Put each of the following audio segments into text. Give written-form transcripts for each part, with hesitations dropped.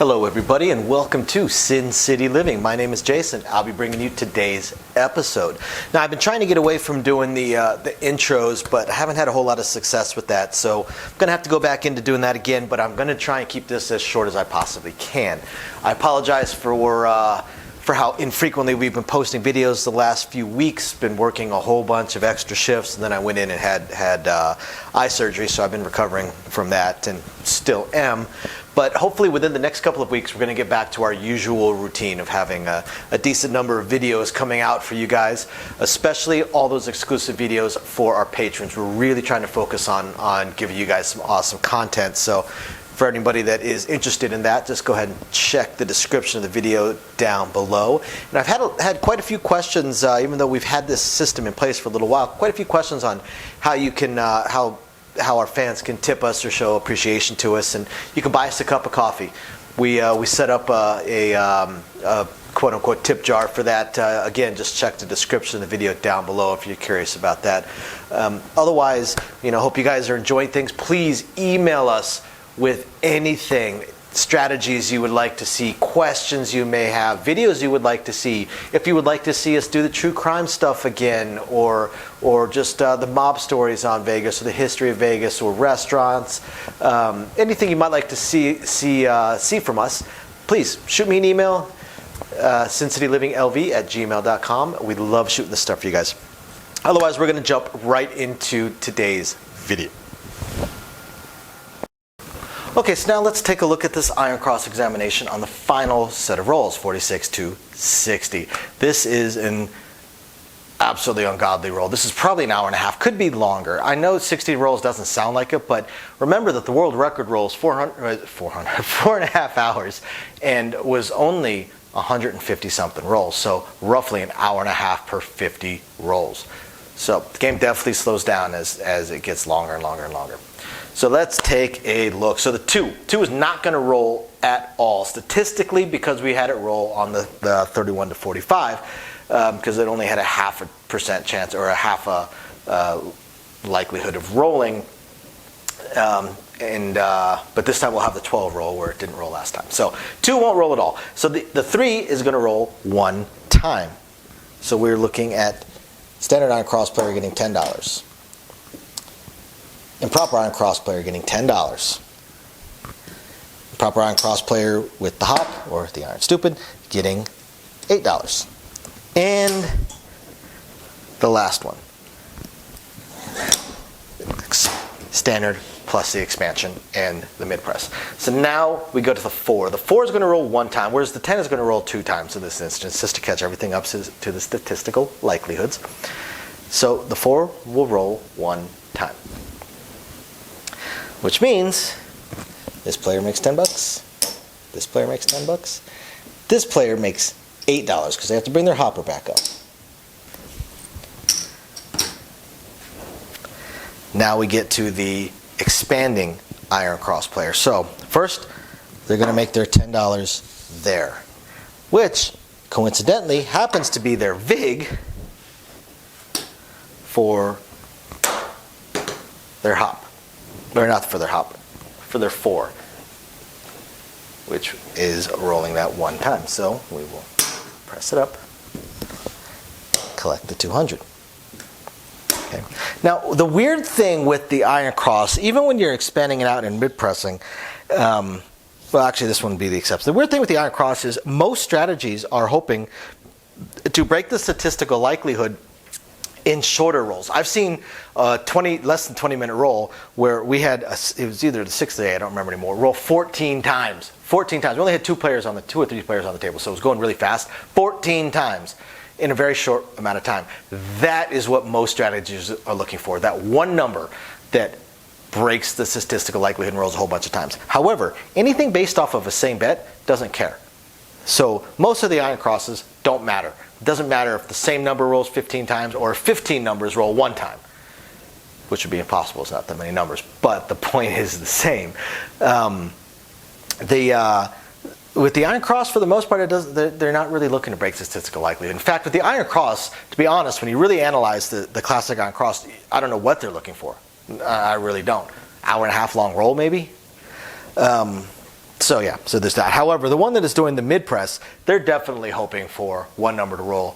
Hello everybody and welcome to Sin City Living. My name is Jason. I'll be bringing you today's episode. Now I've been trying to get away from doing the intros, but I haven't had a whole lot of success with that. So I'm going to have to go back into doing that again, but I'm going to try and keep this as short as I possibly can. I apologize for how infrequently we've been posting videos the last few weeks. Been working a whole bunch of extra shifts, and then I went in and had eye surgery, so I've been recovering from that and still am. But hopefully within the next couple of weeks, we're going to get back to our usual routine of having a decent number of videos coming out for you guys, especially all those exclusive videos for our patrons. We're really trying to focus on giving you guys some awesome content. So for anybody that is interested in that, just go ahead and check the description of the video down below. And I've had quite a few questions, even though we've had this system in place for a little while, quite a few questions on how you can, how our fans can tip us or show appreciation to us, and you can buy us a cup of coffee. We set up a quote-unquote tip jar for that. Again, just check the description of the video down below if you're curious about that. Otherwise, hope you guys are enjoying things. Please email us with anything, strategies you would like to see, questions you may have, videos you would like to see. If you would like to see us do the true crime stuff again, or just the mob stories on Vegas, or the history of Vegas, or restaurants, anything you might like to see from us, please shoot me an email, sincityliving@gmail.com. We love shooting this stuff for you guys. Otherwise, we're going to jump right into today's video. Okay, so now let's take a look at this iron cross examination on the final set of rolls, 46 to 60. This is an absolutely ungodly roll. This is probably an hour and a half, could be longer. I know 60 rolls doesn't sound like it, but remember that the world record roll is 4.5 hours and was only 150 something rolls, so roughly an hour and a half per 50 rolls. So the game definitely slows down as it gets longer and longer and longer. So let's take a look. So the two is not going to roll at all statistically, because we had it roll on the 31 to 45, because it only had a 0.5% chance, or a half a likelihood of rolling. But this time we'll have the 12 roll where it didn't roll last time. So 2 won't roll at all. So the 3 is going to roll 1 time. So we're looking at standard iron cross player getting $10. Improper iron cross player getting $10. Improper iron cross player with the hop, or the iron stupid, getting $8. And the last one, standard plus the expansion and the mid press. So now we go to the 4. The 4 is going to roll 1 time, whereas the 10 is going to roll 2 times in this instance, just to catch everything up to the statistical likelihoods. So the 4 will roll 1 time, which means this player makes $10. This player makes $10. This player makes $8 because they have to bring their hopper back up. Now we get to the expanding iron cross player. So first, they're going to make their $10 there, which coincidentally happens to be their VIG for their hop. Or not for their hop, for their 4, which is rolling that 1 time. So we will press it up, collect the 200. Okay. Now the weird thing with the iron cross, even when you're expanding it out and mid-pressing, well actually this one would be the exception. The weird thing with the iron cross is most strategies are hoping to break the statistical likelihood in shorter rolls. I've seen less than 20-minute roll where we had, it was either the 6th day, I don't remember anymore, roll 14 times. 14 times. We only had 2 or 3 players on the table, so it was going really fast. 14 times in a very short amount of time. That is what most strategies are looking for, that one number that breaks the statistical likelihood and rolls a whole bunch of times. However, anything based off of a same bet doesn't care. So most of the iron crosses don't matter. It doesn't matter if the same number rolls 15 times or if 15 numbers roll 1 time, which would be impossible. It's not that many numbers, but the point is the same. With the iron cross, for the most part, they're not really looking to break statistical likelihood. In fact, with the iron cross, to be honest, when you really analyze the classic iron cross, I don't know what they're looking for. I really don't. Hour and a half long roll, maybe. So yeah, so there's that. However, the one that is doing the mid press, they're definitely hoping for one number to roll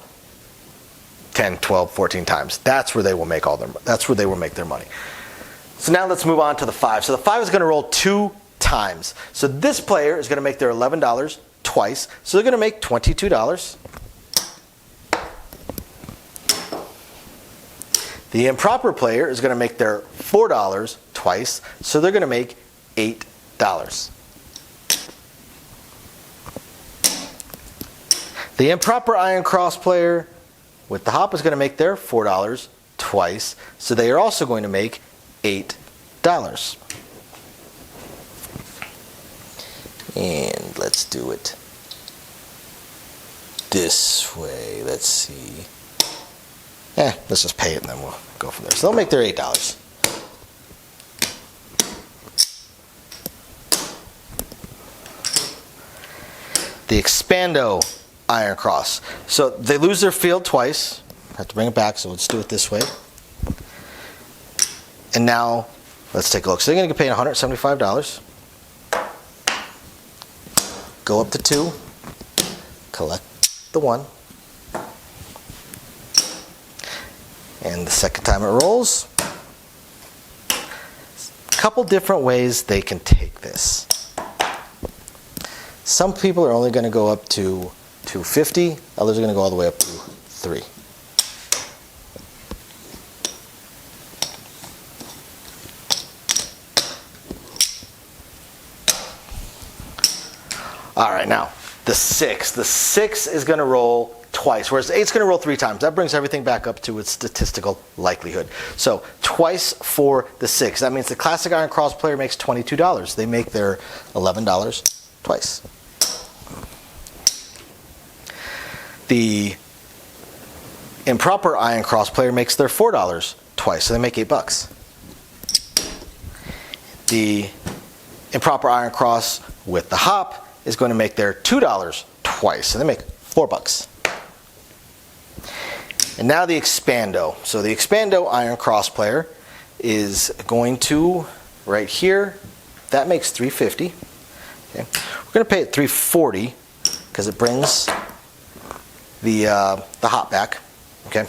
10, 12, 14 times. That's where they will make their money. So now let's move on to the 5. So the 5 is going to roll 2 times. So this player is going to make their $11 twice. So they're going to make $22. The improper player is going to make their $4 twice. So they're going to make $8. The improper iron cross player with the hop is going to make their $4 twice. So they are also going to make $8. And let's do it this way. Let's see. Let's just pay it and then we'll go from there. So they'll make their $8. The Expando iron cross. So they lose their field twice. Have to bring it back, so let's do it this way. And now, let's take a look. So they're going to get paid $175. Go up to 2. Collect the 1. And the second time it rolls. A couple different ways they can take this. Some people are only going to go up to 250. Others are going to go all the way up to 3. All right, now the 6. The 6 is going to roll twice, whereas the 8 is going to roll 3 times. That brings everything back up to its statistical likelihood. So twice for the 6. That means the classic iron cross player makes $22. They make their $11 twice. The improper iron cross player makes their $4 twice, so they make $8. The improper iron cross with the hop is going to make their $2 twice, so they make $4. And now the Expando. So the Expando iron cross player is going to, right here, that makes $350. Okay. We're going to pay it $340 because it brings the hop back. Okay.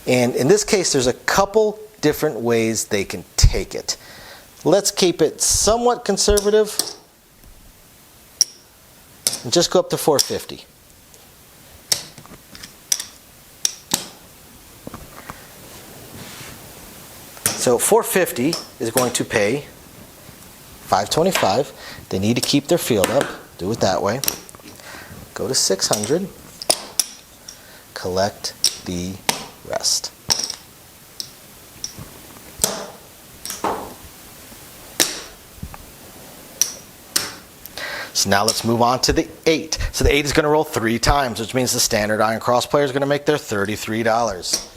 And in this case, there's a couple different ways they can take it. Let's keep it somewhat conservative and just go up to $450. So $450 is going to pay $525. They need to keep their field up. Do it that way. Go to $600. Collect the rest. So now let's move on to the 8. So the 8 is going to roll 3 times, which means the standard iron cross player is going to make their $33.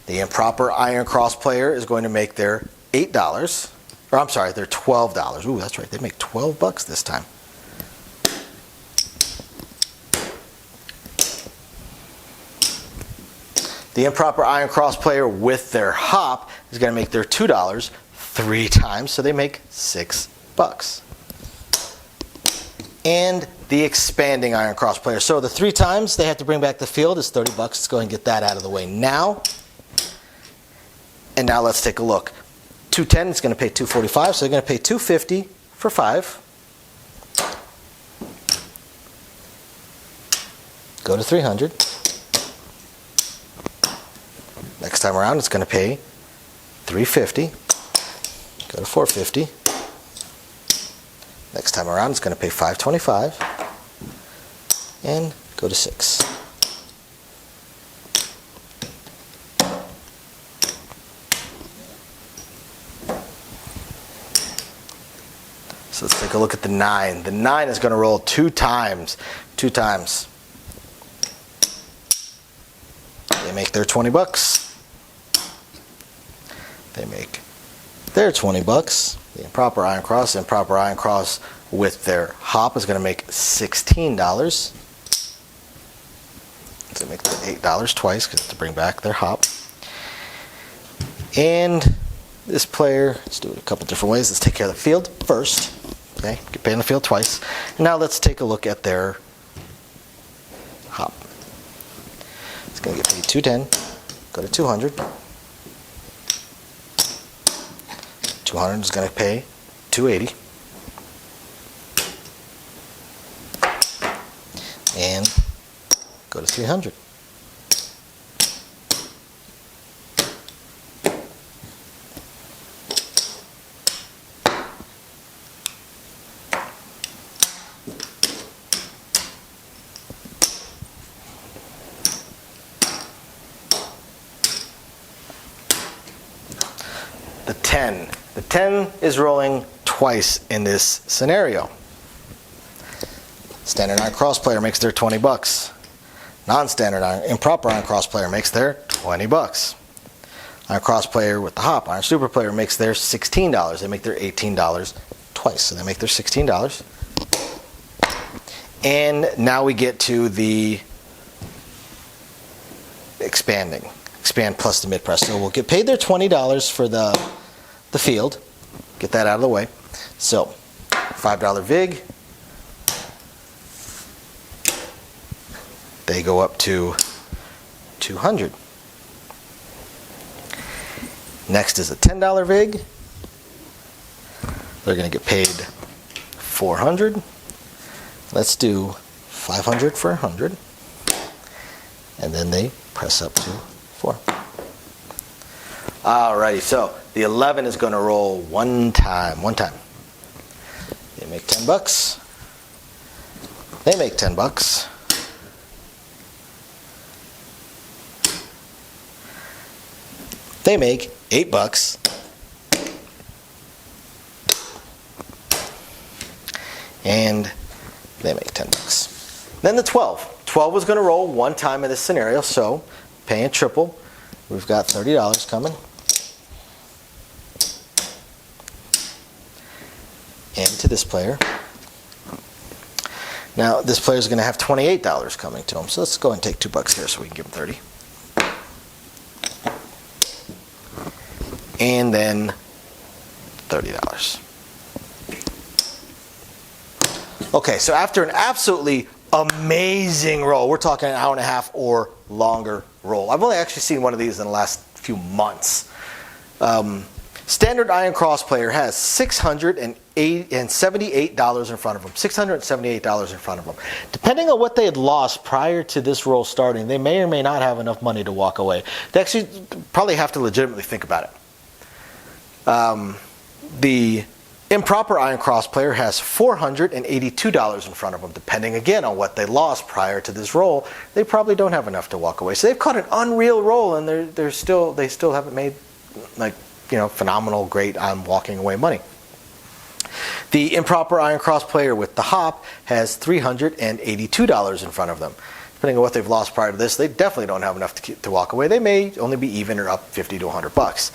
The improper iron cross player is going to make their $8. Or I'm sorry, they're $12. Ooh, that's right. They make $12 this time. The improper iron cross player with their hop is going to make their $2 3 times, so they make $6. And the expanding iron cross player. So the 3 times they have to bring back the field is $30. Let's go ahead and get that out of the way now. And now let's take a look. 210 is going to pay $245, so they're going to pay $250 for 5. Go to 300. Next time around, it's going to pay $350. Go to $450. Next time around, it's going to pay $525. And go to 6. So let's take a look at the 9. The 9 is going to roll 2 times. 2 times. They make their $20. They make their $20. The improper iron cross with their hop is going to make $16. So they make the $8 twice because to bring back their hop. And this player, let's do it a couple different ways. Let's take care of the field first. Okay, get paid on the field twice. And now let's take a look at their hop. It's going to get paid 210, go to 200. 200 is going to pay 280. And go to 300. The 10. The 10 is rolling twice in this scenario. Standard iron cross player makes their 20 bucks. Non-standard iron, improper iron cross player makes their 20 bucks. Iron cross player with the hop, iron super player makes their $16. They make their $18 twice, so they make their $16. And now we get to the expanding. Expand plus the mid press. So we'll get paid their $20 for the field. Get that out of the way. So $5 VIG. They go up to 200. Next is a $10 VIG. They're going to get paid 400. Let's do 500 for 100. And then they press up to 4. Alrighty, so the 11 is going to roll one time. They make 10 bucks. They make 10 bucks. They make 8 bucks. And they make 10 bucks. Then the 12. 12 was going to roll one time in this scenario, so paying triple. We've got $30 coming. And to this player. Now this player is going to have $28 coming to him, so let's go and take 2 bucks there so we can give him 30. And then $30. Okay, so after an absolutely amazing roll, we're talking an hour and a half or longer roll. I've only actually seen one of these in the last few months. Standard iron cross player has $678 in front of them. $678 in front of them. Depending on what they had lost prior to this roll starting, they may or may not have enough money to walk away. They actually probably have to legitimately think about it. The improper iron cross player has $482 in front of them. Depending again on what they lost prior to this roll, they probably don't have enough to walk away. So they've caught an unreal roll, and they still haven't made phenomenal, great on walking away money. The improper iron cross player with the hop has $382 in front of them. Depending on what they've lost prior to this, they definitely don't have enough to walk away. They may only be even or up 50 to 100 bucks.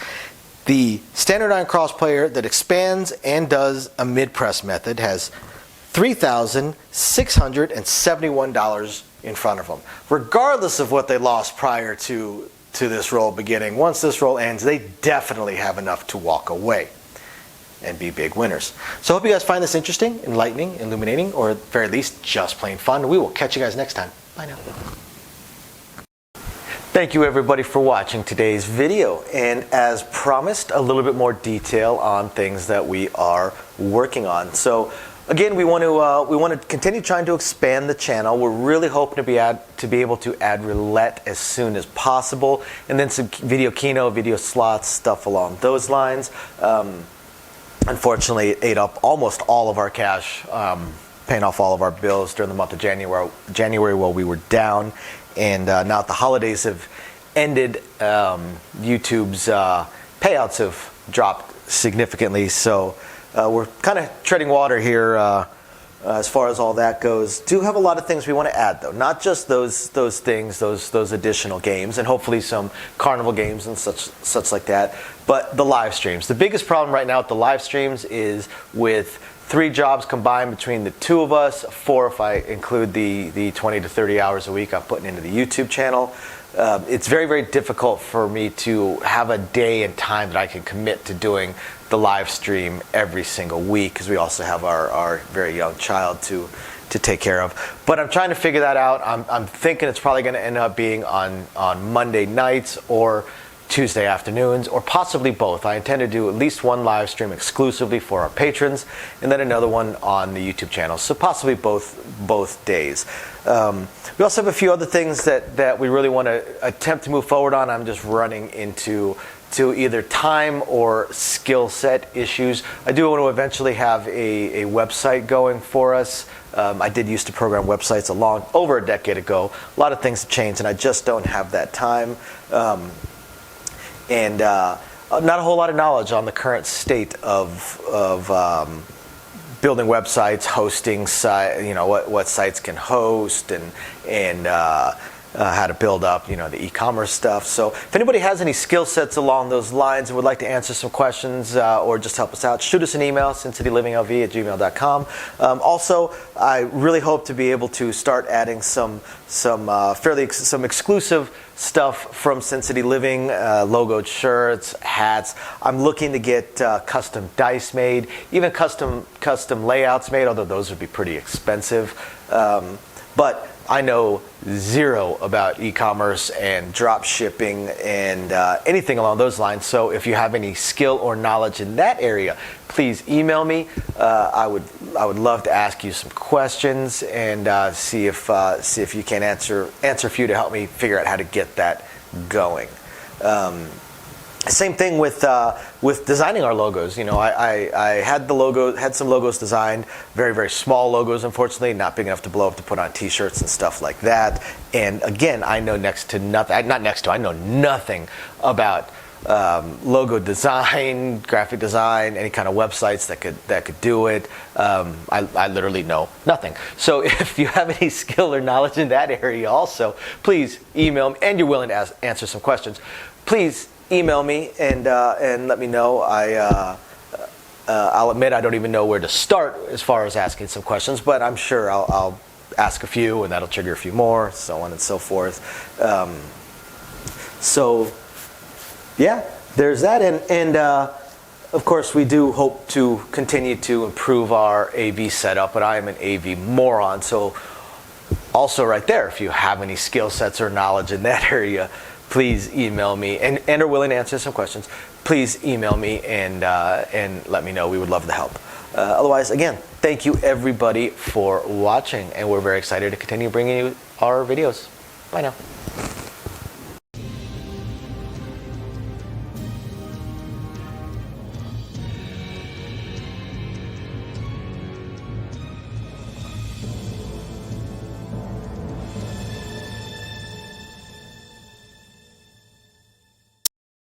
The standard iron cross player that expands and does a mid-press method has $3,671 in front of them. Regardless of what they lost prior to this roll beginning, once this roll ends, they definitely have enough to walk away and be big winners. So I hope you guys find this interesting, enlightening, illuminating, or at the very least, just plain fun. We will catch you guys next time. Bye now. Thank you everybody for watching today's video, and as promised, a little bit more detail on things that we are working on. So again, we want to continue trying to expand the channel. We're really hoping to be able to add roulette as soon as possible, and then some video keno, video slots, stuff along those lines. Unfortunately, it ate up almost all of our cash, paying off all of our bills during the month of January while we were down. And now that the holidays have ended, YouTube's payouts have dropped significantly. So we're kind of treading water here as far as all that goes. Do have a lot of things we want to add, though. Not just those things, those additional games, and hopefully some carnival games and such like that. But the live streams. The biggest problem right now with the live streams is with 3 jobs combined between the 2 of us, 4 if I include the 20 to 30 hours a week I'm putting into the YouTube channel. it's very, very difficult for me to have a day and time that I can commit to doing the live stream every single week, because we also have our very young child to take care of. But I'm trying to figure that out. I'm thinking it's probably going to end up being on Monday nights or Tuesday afternoons, or possibly both. I intend to do at least one live stream exclusively for our patrons, and then another one on the YouTube channel. So possibly both days. We also have a few other things that we really want to attempt to move forward on. I'm just running into either time or skill set issues. I do want to eventually have a website going for us. I did used to program websites over a decade ago. A lot of things have changed, and I just don't have that time. And not a whole lot of knowledge on the current state of building websites, hosting what sites can host, and how to build up the e-commerce stuff. So if anybody has any skill sets along those lines and would like to answer some questions or just help us out, shoot us an email, sincitylivinglv@gmail.com. Also, I really hope to be able to start adding some exclusive stuff from Sin City Living, logoed shirts, hats. I'm looking to get custom dice made, even custom layouts made, although those would be pretty expensive. But I know zero about e-commerce and drop shipping and anything along those lines. So if you have any skill or knowledge in that area, please email me. I would love to ask you some questions and see if you can answer a few to help me figure out how to get that going. Same thing with designing our logos. I had some logos designed, very, very small logos, unfortunately, not big enough to blow up to put on T-shirts and stuff like that. And again, I know I know nothing about logo design, graphic design, any kind of websites that could do it. I literally know nothing. So if you have any skill or knowledge in that area also, please email me, and you're willing to answer some questions, please email me and let me know. I'll admit I don't even know where to start as far as asking some questions, but I'm sure I'll ask a few, and that'll trigger a few more, so on and so forth. So yeah, there's that, and of course we do hope to continue to improve our AV setup, but I am an AV moron, so also right there, if you have any skill sets or knowledge in that area, please email me, and are willing to answer some questions. Please email me and let me know. We would love to help. Otherwise, again, thank you everybody for watching, and we're very excited to continue bringing you our videos. Bye now.